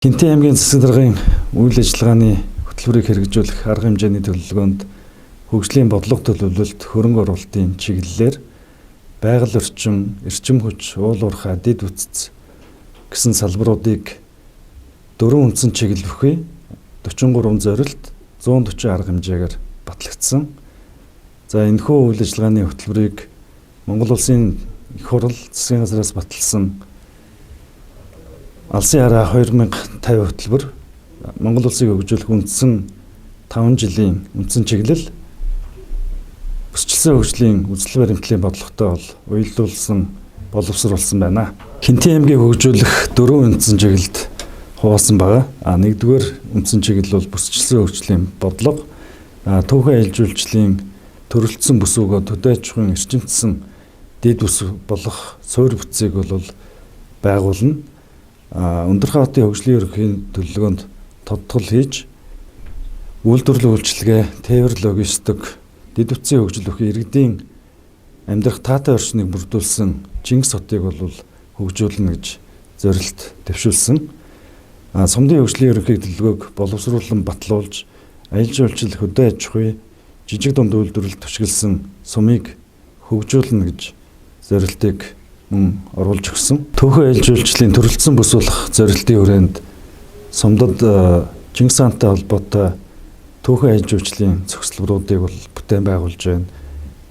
Хинтээ аймгийн засаг даргын үйл ажиллагааны хөтөлбөрийг хэрэгжүүлэх арга хэмжээний төлөвлөгөөнд хөгжлийн бодлого төлөвлөлт, хөрөнгө оруулалтын чиглэлээр байгаль орчин, эрчим хүч, уул уурхай, дэд үтц гэсэн салбаруудыг 4 үндсэн чиглэл бүхий 43 зорилт 140 арга хэмжээгээр батлагдсан. За энэхүү үйл ажиллагааны хөтөлбөрийг Монгол Улсын их хурал засгийн газраас баталсан Алсын хараа 2050 хөтөлбөр Монгол Улсыг хөгжүүлэх үндсэн 5 жилийн үндсэн чиглэл бүсчилсэн хөгжлийн үзэл баримтлалын бодлоготой уялдуулсан боловсруулсан байна. Хинтээ аймгийг хөгжүүлэх 4 үндсэн чиглэлд хуваасан байгаа. Нэгдүгээр үндсэн чиглэл бол бүсчилсэн хөгжлийн бодлого, түүхэн аял жуулчлалын төрөлцсөн бүс өгөө төдий аж ахуйн эрчимтсэн дэд бүс болох суурь бүтцийг бол байгуулна. Өндөр хотын хөгжлийн ерөнхий төлөвлөгөөнд тодтгол хийж үйлдвэрлэл үйлчилгээ, тээвэр логистик, дэд үтцийн хөгжил бүхий иргэдийн амьдрах таатай орчныг бүрдүүлсэн Чингис хотыг бол хөгжүүлнэ гэж зорилт дэвшүүлсэн. Сумдын хөгжлийн ерөнхий төлөвлөгөөг боловсруулан батлуулж, аялал жуулчлал, хөдөө аж ахуй, жижиг дунд үйлдвэрлэлд түшиглсэн сумыг хөгжүүлнэ гэж зорилтыг мөн оруулж өгсөн. Түүхэн аял жуулчлалын төрөлцсөн бүс болох зорилтын хүрээнд сумдад Чингис хаантай холбоотой түүхэн аял жуулчлалын цогцлборуудыг бол бүтээн байгуулж байна.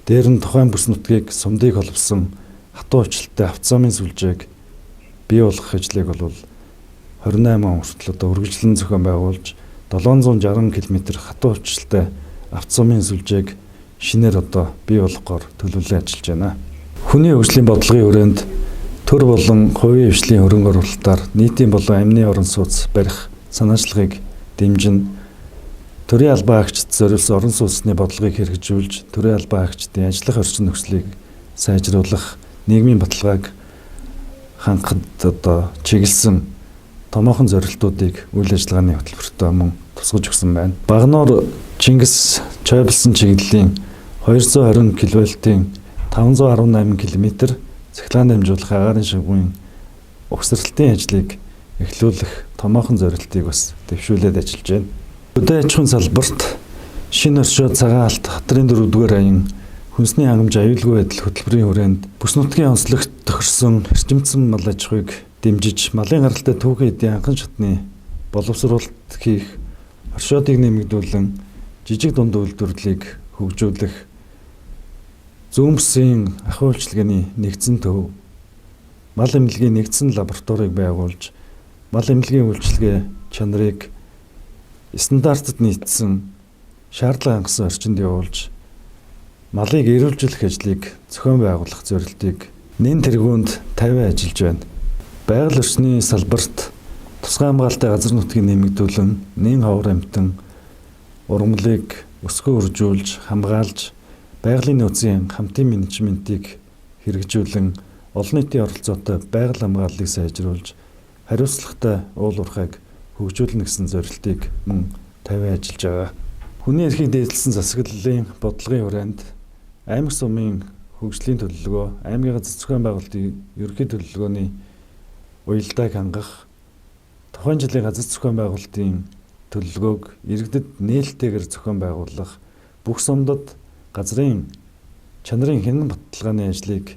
Дээр нь тухайн бүс нутгийг сумдыг холбосон хатуу хүчилтэй автозамын сүлжээг бий болгох ажлыг бол 28 он хүртэл үргэлжлэн зохион байгуулж 760 км хатуу хүчилтэй автозамын сүлжээг шинээр бий болгохоор төлөвлөн ажиллаж байна. Хүний хөгжлийн бодлогын хүрээнд төр болон хувийн хвшлийн хөрөнгө оруулалтаар нийтийн болон амны орон сууц барих санаачлагыг дэмжин төрийн албан агчид зориулсан орон сууцны бодлогыг хэрэгжүүлж төрийн албан агчдын ажиллах орчин нөхцөлийг сайжруулах нийгмийн баталгааг хангахад чиглэсэн томоохон зорилтуудыг үйл ажиллагааны хөтөлбөртөө мөн тусгаж өгсөн байна. Багнуур Чингис чойблсон чиглэлийн 220 кВт-ийн 518 км цахилгаан дамжуулах агаарын шавгын угсралтын ажлыг эхлүүлэх томоохон зорилтыг бас дэвшүүлээд ажиллаж байна. Хөдөө аж ахуйн салбарт шинэ оршоо цагаан алт хатрын 4-р аян хүнсний хангамж аюулгүй байдал хөтөлбөрийн хүрээнд бүс нутгийн онцлогт тохирсон эрчимцэн мал аж ахуйг дэмжиж малын гаралтай түүхэн эдийн анхан шатны боловсруулалт хийх, оршуудыг нэмэгдүүлэн жижиг дунд үйлдвэрлэлийг хөгжүүлэх, зүүн бүсийн ахуй үйлчилгээний нэгдсэн төв, мал эмнэлгийн нэгдсэн лабораторийг байгуулж, мал эмнэлгийн үйлчилгээ чанарыг стандартад нийцсэн шаардлага хангасан орчинд явуулж, малыг эрүүлжүүлэх ажлыг зохион байгуулах зорилтыг нэн тэргуунд тавиа ажиллаж байна. Байгаль орчны салбарт тусгай хамгаалалтын газар нутгийг нэмэгдүүлэн, нэн ховор амьтан ургамлыг өсгөө үржүүлж, хамгаалж, байгалийн нөөцийн хамтын менежментийг хэрэгжүүлэн олон нийтийн оролцоотой байгаль хамгааллыг сайжруулж, хариуцлагатай уул уурхайг хөгжүүлнэ гэсэн зорилтыг мөн тавиа ажиллаж байгаа. Хүний эрхийг дээдлсэн засаглалын бодлогын хүрээнд аймаг сумын хөгжлийн төлөвлөгөө, аймгийн газар зохион байгуулалтын ерөнхий төлөвлөгөөний уялдааг хангах, тухайн жилийн газар зохион байгуулалтын төлөвлөгөөг иргэдэд нээлттэйгээр зохион байгуулах, бүх сумдад газрын чанарын хянан баталгааны ажлыг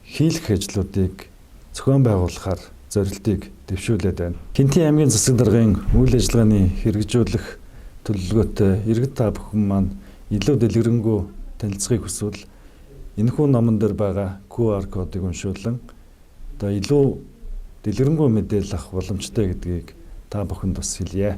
хийх ажлуудыг зохион байгуулахаар зорилтыг дэвшүүлээд байна. Хинтээ аймгийн засаг даргын үйл ажиллагааны хэрэгжүүлэх төлөвлөгөөтэй иргэд та бүхэн маань илүү дэлгэрэнгүй танилцахыг хүсвэл энэхүү номон дээр байгаа QR кодыг уншуулан илүү дэлгэрэнгүй мэдээлэл авах боломжтой гэдгийг та бүхэнд бас хэлье.